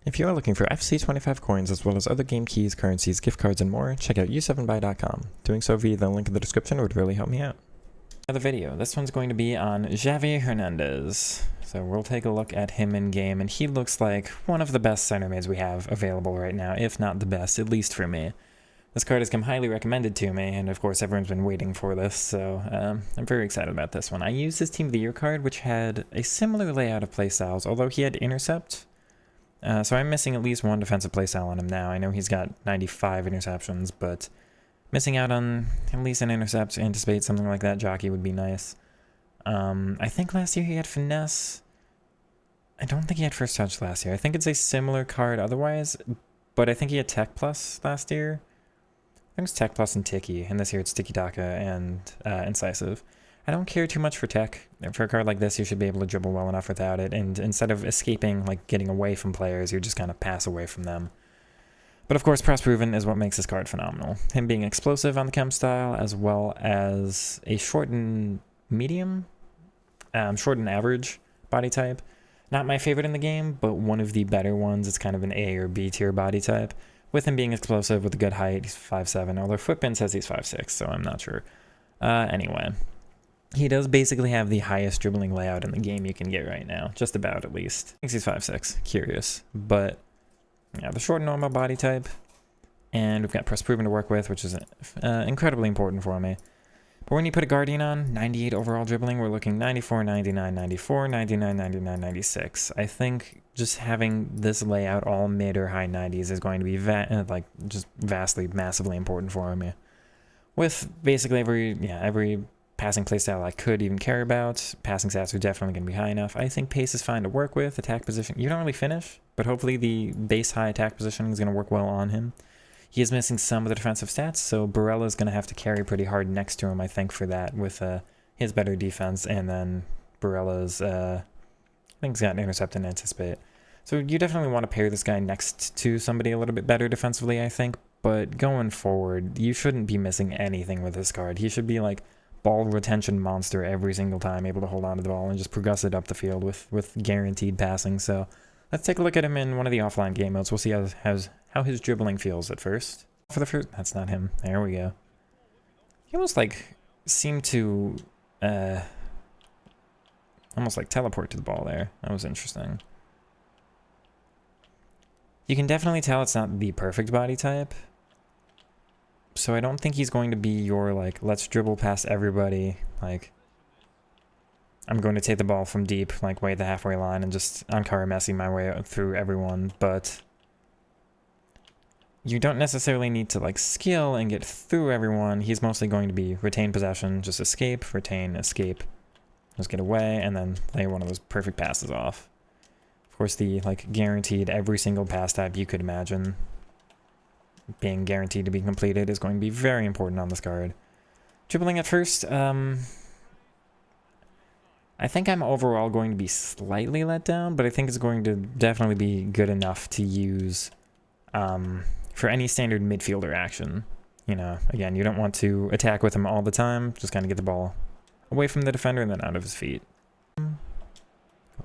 If you are looking for FC25 coins as well as other game keys, currencies, gift cards, and more, check out u7buy.com. Doing so via the link in the description would really help me out. Another video. This one's going to be on Xavi Hernandez. So we'll take a look at him in game, and he looks like one of the best center mids we have available right now, if not the best, at least for me. This card has come highly recommended to me, and of course everyone's been waiting for this, so I'm very excited about this one. I used his Team of the Year card, which had a similar layout of playstyles, although he had intercept. So I'm missing at least one defensive playstyle on him now. I know he's got 95 interceptions, but missing out on at least an intercept, anticipate something like that jockey would be nice. I think last year he had finesse. I don't think he had first touch last year. I think it's a similar card otherwise, but I think he had tech plus last year. I think it's tech plus and ticky, and this year it's tiki-taka and incisive. I don't care too much for tech. For a card like this, you should be able to dribble well enough without it, and instead of escaping, like getting away from players, you just kind of pass away from them. But of course, press proven is what makes this card phenomenal. Him being explosive on the chem style, as well as a short and medium, short and average body type. Not my favorite in the game, but one of the better ones. It's kind of an A or B tier body type. With him being explosive with a good height, he's 5'7", although Footbin says he's 5'6", so I'm not sure. Anyway. He does basically have the highest dribbling layout in the game you can get right now. Just about, at least. I think he's 5'6". Curious. But, yeah, the short normal body type. And we've got press proven to work with, which is incredibly important for me. But when you put a Guardian on, 98 overall dribbling, we're looking 94, 99, 94, 99, 99, 96. I think just having this layout all mid or high 90s is going to be just vastly, massively important for me. With basically every passing playstyle I could even care about. Passing stats are definitely going to be high enough. I think pace is fine to work with. Attack position, you don't really finish, but hopefully the base high attack positioning is going to work well on him. He is missing some of the defensive stats, so Barella is going to have to carry pretty hard next to him, I think, for that, with his better defense, and then Barella's, I think he's got an intercept and anticipate. So you definitely want to pair this guy next to somebody a little bit better defensively, I think, but going forward, you shouldn't be missing anything with this card. He should be like ball retention monster every single time, able to hold on to the ball and just progress it up the field with guaranteed passing. So let's take a look at him in one of the offline game modes. We'll see how his dribbling feels at first. For the first, that's not him. There we go. He almost like seemed to almost like teleport to the ball there. That was interesting. You can definitely tell it's not the perfect body type. So I don't think he's going to be your, like, let's dribble past everybody, like, I'm going to take the ball from deep, like, way at the halfway line and just Ankara Messi my way through everyone, but you don't necessarily need to, like, skill and get through everyone. He's mostly going to be retain possession, just escape, retain, escape, just get away, and then lay one of those perfect passes off. Of course, the, like, guaranteed every single pass type you could imagine being guaranteed to be completed is going to be very important on this card. Dribbling at first, I think I'm overall going to be slightly let down, but I think it's going to definitely be good enough to use for any standard midfielder action. You know, again, you don't want to attack with him all the time, just kind of get the ball away from the defender and then out of his feet. Go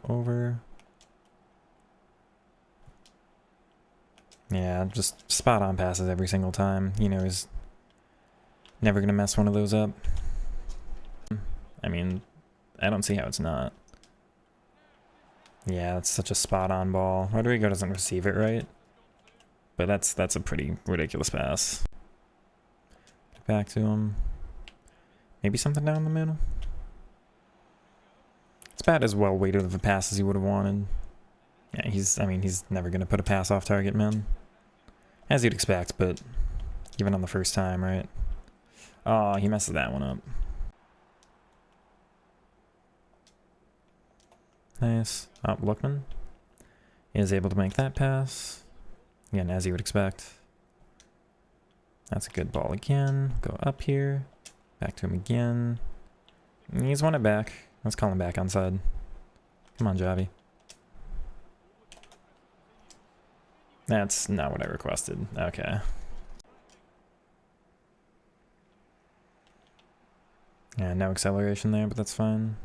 over. Yeah, just spot-on passes every single time. You know, he's never going to mess one of those up. I mean, I don't see how it's not. Yeah, it's such a spot-on ball. Rodrigo doesn't receive it right. But that's a pretty ridiculous pass. Back to him. Maybe something down the middle. It's about as well weighted of a pass as he would have wanted. Yeah, he's never going to put a pass off target, man. As you'd expect, but even on the first time, right? Oh, he messes that one up. Nice. Oh, Lookman is able to make that pass. Again, as you would expect. That's a good ball again. Go up here. Back to him again. He's won it back. Let's call him back onside. Come on, Xavi. That's not what I requested. Okay. Yeah, no acceleration there, but that's fine.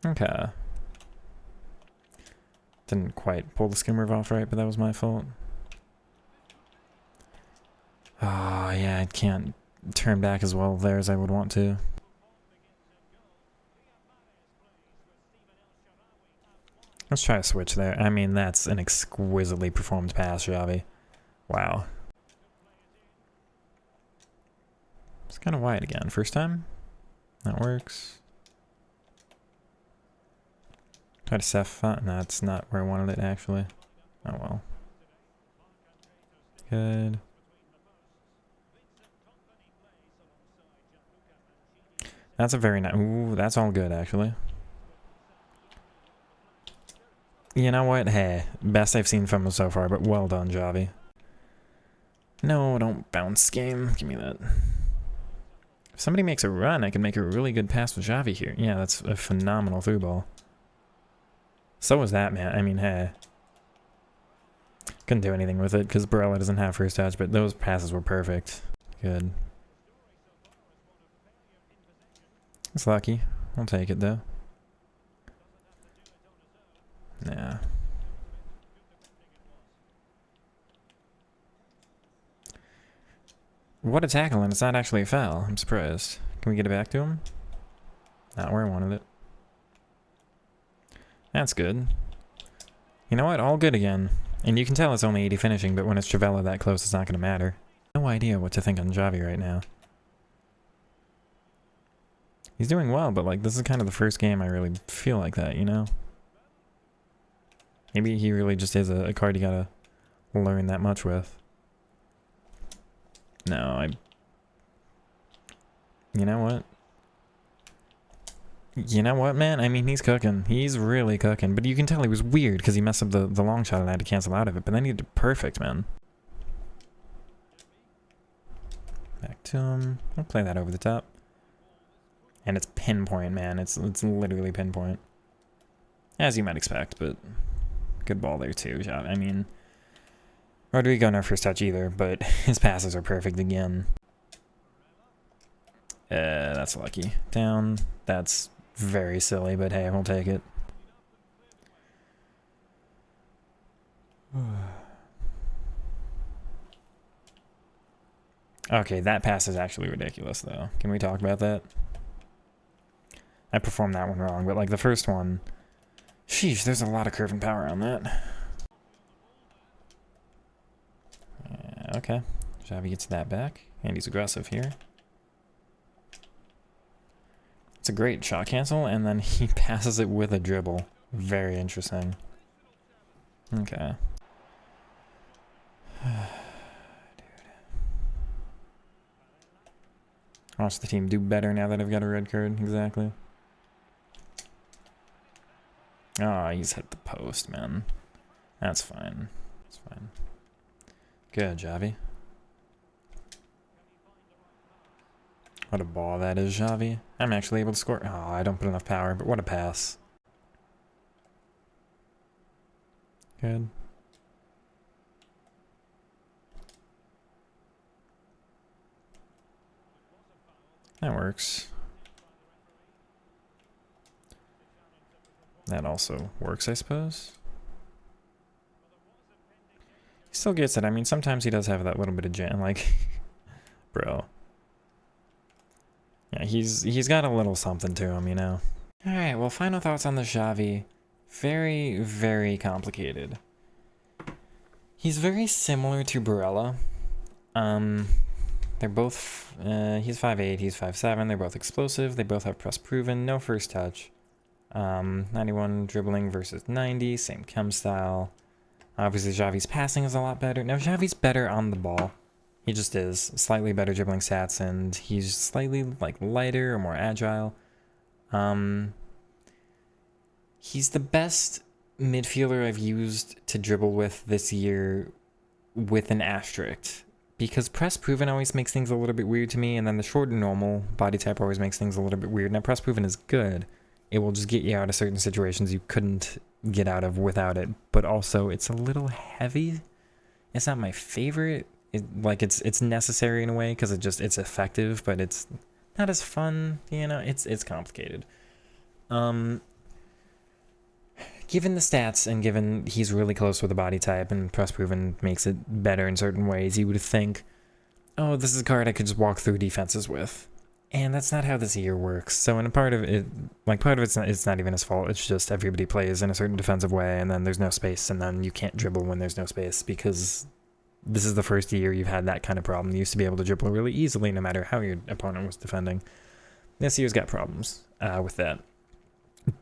Okay. Didn't quite pull the skim move off right, but that was my fault. Oh, yeah, I can't turn back as well there as I would want to. Let's try a switch there. I mean, that's an exquisitely performed pass, Xavi. Wow. It's kind of wide again. First time? That works. Try to Ceph. No, that's not where I wanted it, actually. Oh, well. Good. That's a very nice... Ooh, that's all good, actually. You know what? Hey, best I've seen from him so far, but well done, Xavi. No, don't bounce game. Give me that. If somebody makes a run, I can make a really good pass with Xavi here. Yeah, that's a phenomenal through ball. So was that, man. I mean, hey. Couldn't do anything with it because Barella doesn't have first touch, but those passes were perfect. Good. It's lucky. I'll take it, though. Yeah. What a tackle, and it's not actually a foul. I'm surprised. Can we get it back to him? Not where I wanted it. That's good. You know what? All good again. And you can tell it's only 80 finishing, but when it's Travella that close, it's not going to matter. No idea what to think on Xavi right now. He's doing well, but like this is kind of the first game I really feel like that, you know? Maybe he really just is a card you gotta learn that much with. No, You know what? You know what, man? I mean, he's cooking. He's really cooking. But you can tell he was weird because he messed up the long shot and I had to cancel out of it. But then he did perfect, man. Back to him. I'll play that over the top. And it's pinpoint, man. It's literally pinpoint. As you might expect, but good ball there too. I mean, Rodrigo no first touch either, but his passes are perfect again. That's lucky. Down. That's very silly, but hey, we'll take it. Okay, that pass is actually ridiculous, though. Can we talk about that? I performed that one wrong, but like the first one, sheesh, there's a lot of curve and power on that. Okay, Xavi gets that back, and he's aggressive here. It's a great shot cancel, and then he passes it with a dribble. Very interesting. Okay. Watch the team do better now that I've got a red card. Exactly. Oh, he's hit the post, man. That's fine. That's fine. Good, Xavi. What a ball that is, Xavi. I'm actually able to score. Oh, I don't put enough power, but what a pass. Good. That works. That also works, I suppose. He still gets it. I mean, sometimes he does have that little bit of jam, like, bro. Yeah, he's got a little something to him, you know. All right, well, final thoughts on the Xavi. Very, very complicated. He's very similar to Barella. They're both, he's 5'8", he's 5'7", they're both explosive, they both have press proven, no first touch. 91 dribbling versus 90, same chem style. Obviously Xavi's passing is a lot better. Now Xavi's better on the ball. He just is. Slightly better dribbling stats, and he's slightly like lighter or more agile. He's the best midfielder I've used to dribble with this year with an asterisk. Because press proven always makes things a little bit weird to me, and then the short and normal body type always makes things a little bit weird. Now press proven is good. It will just get you out of certain situations you couldn't get out of without it. But also, it's a little heavy. It's not my favorite. It's necessary in a way because it's effective, but it's not as fun. You know, it's complicated. given the stats and given he's really close with the body type and press proven makes it better in certain ways, you would think, oh, this is a card I could just walk through defenses with. And that's not how this year works. So in a part of it, it's not even his fault. It's just everybody plays in a certain defensive way, and then there's no space, and then you can't dribble when there's no space, because this is the first year you've had that kind of problem. You used to be able to dribble really easily no matter how your opponent was defending. This year's got problems with that.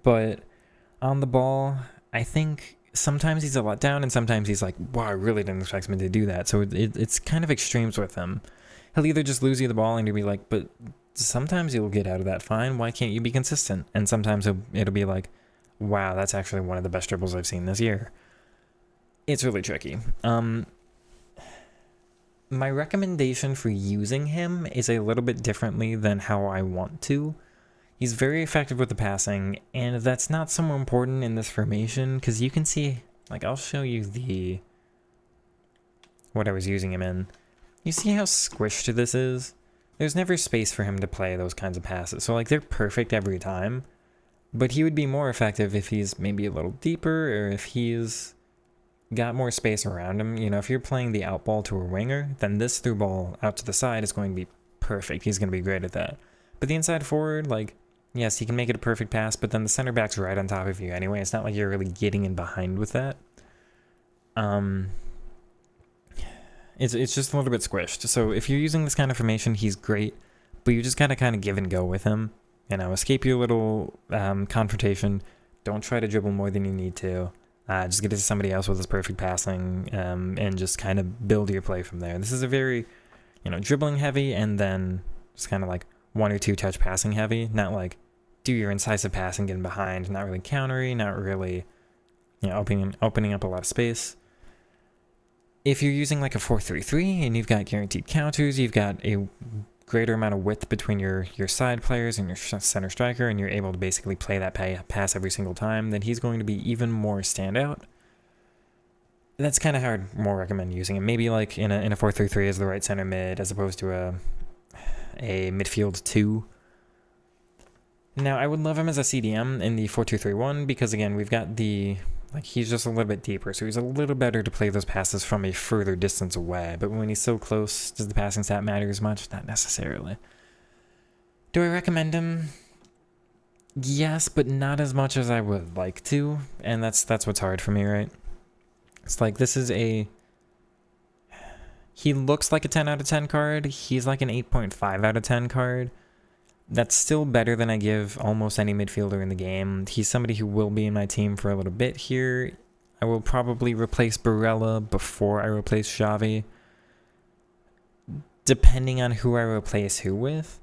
But on the ball, I think sometimes he's a letdown, and sometimes he's like, wow, I really didn't expect him to do that. So it's kind of extremes with him. He'll either just lose you the ball and you'll be like, but sometimes you'll get out of that fine. Why can't you be consistent? And sometimes it'll be like, wow, that's actually one of the best dribbles I've seen this year. It's really tricky. My recommendation for using him is a little bit differently than how I want to. He's very effective with the passing, and that's not so important in this formation, because you can see, like, I'll show you what I was using him in. You see how squished this is? There's never space for him to play those kinds of passes. So, like, they're perfect every time. But he would be more effective if he's maybe a little deeper, or if he's got more space around him. You know, if you're playing the out ball to a winger, then this through ball out to the side is going to be perfect. He's going to be great at that. But the inside forward, like, yes, he can make it a perfect pass, but then the center back's right on top of you anyway. It's not like you're really getting in behind with that. It's just a little bit squished. So if you're using this kind of formation, he's great, but you just gotta kind of give and go with him. You know, escape your little confrontation. Don't try to dribble more than you need to. Just get it to somebody else with his perfect passing, and just kind of build your play from there. This is a very, dribbling heavy, and then just kind of like 1 or 2 touch passing heavy. Not like do your incisive pass and get in behind. Not really countery. Not really, opening up a lot of space. If you're using like a 4-3-3 and you've got guaranteed counters, you've got a greater amount of width between your side players and your center striker, and you're able to basically play that pass every single time, then he's going to be even more standout. That's kind of how I'd more recommend using him. Maybe like in a 4-3-3 as the right center mid, as opposed to a midfield 2. Now, I would love him as a CDM in the 4-2-3-1 because, again, we've got he's just a little bit deeper, so he's a little better to play those passes from a further distance away. But when he's so close, does the passing stat matter as much? Not necessarily. Do I recommend him? Yes, but not as much as I would like to, and that's what's hard for me, right? It's like, he looks like a 10 out of 10 card. He's like an 8.5 out of 10 card. That's still better than I give almost any midfielder in the game. He's somebody who will be in my team for a little bit here. I will probably replace Barella before I replace Xavi, depending on who I replace who with.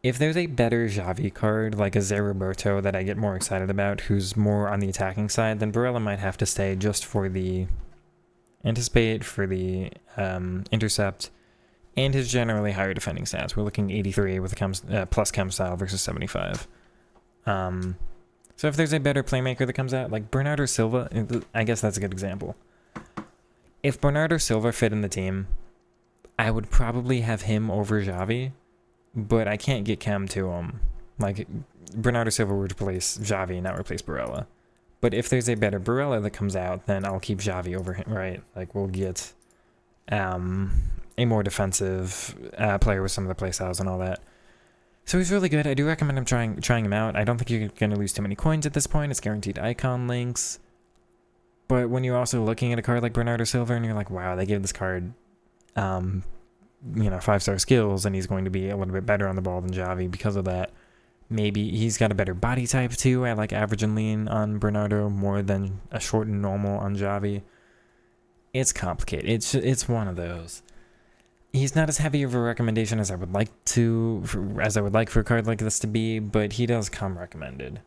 If there's a better Xavi card, like a Zé Roberto, that I get more excited about, who's more on the attacking side, then Barella might have to stay just for the anticipate, for the intercept, and his generally higher defending stats. We're looking 83 with a plus chem style versus 75. So if there's a better playmaker that comes out, like Bernardo Silva, I guess that's a good example. If Bernardo Silva fit in the team, I would probably have him over Xavi, but I can't get chem to him. Like, Bernardo Silva would replace Xavi, not replace Barella. But if there's a better Barella that comes out, then I'll keep Xavi over him, right? Like, we'll get a more defensive player with some of the playstyles and all that. So he's really good. I do recommend him trying him out. I don't think you're going to lose too many coins at this point. It's guaranteed icon links. But when you're also looking at a card like Bernardo Silva and you're like, wow, they gave this card 5-star skills, and he's going to be a little bit better on the ball than Xavi because of that. Maybe he's got a better body type too. I like average and lean on Bernardo more than a short and normal on Xavi. It's complicated. It's one of those. He's not as heavy of a recommendation as I would like for a card like this to be, but he does come recommended.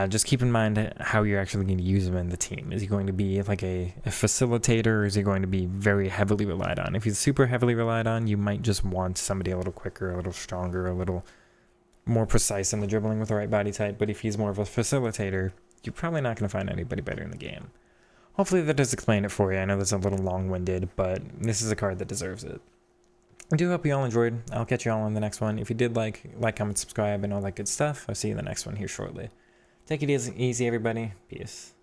Just keep in mind how you're actually going to use him in the team. Is he going to be like a facilitator, or is he going to be very heavily relied on? If he's super heavily relied on, you might just want somebody a little quicker, a little stronger, a little more precise in the dribbling with the right body type. But if he's more of a facilitator, you're probably not going to find anybody better in the game. Hopefully that does explain it for you. I know that's a little long-winded, but this is a card that deserves it. I do hope you all enjoyed. I'll catch you all on the next one. If you did like, comment, subscribe, and all that good stuff, I'll see you in the next one here shortly. Take it easy, everybody. Peace.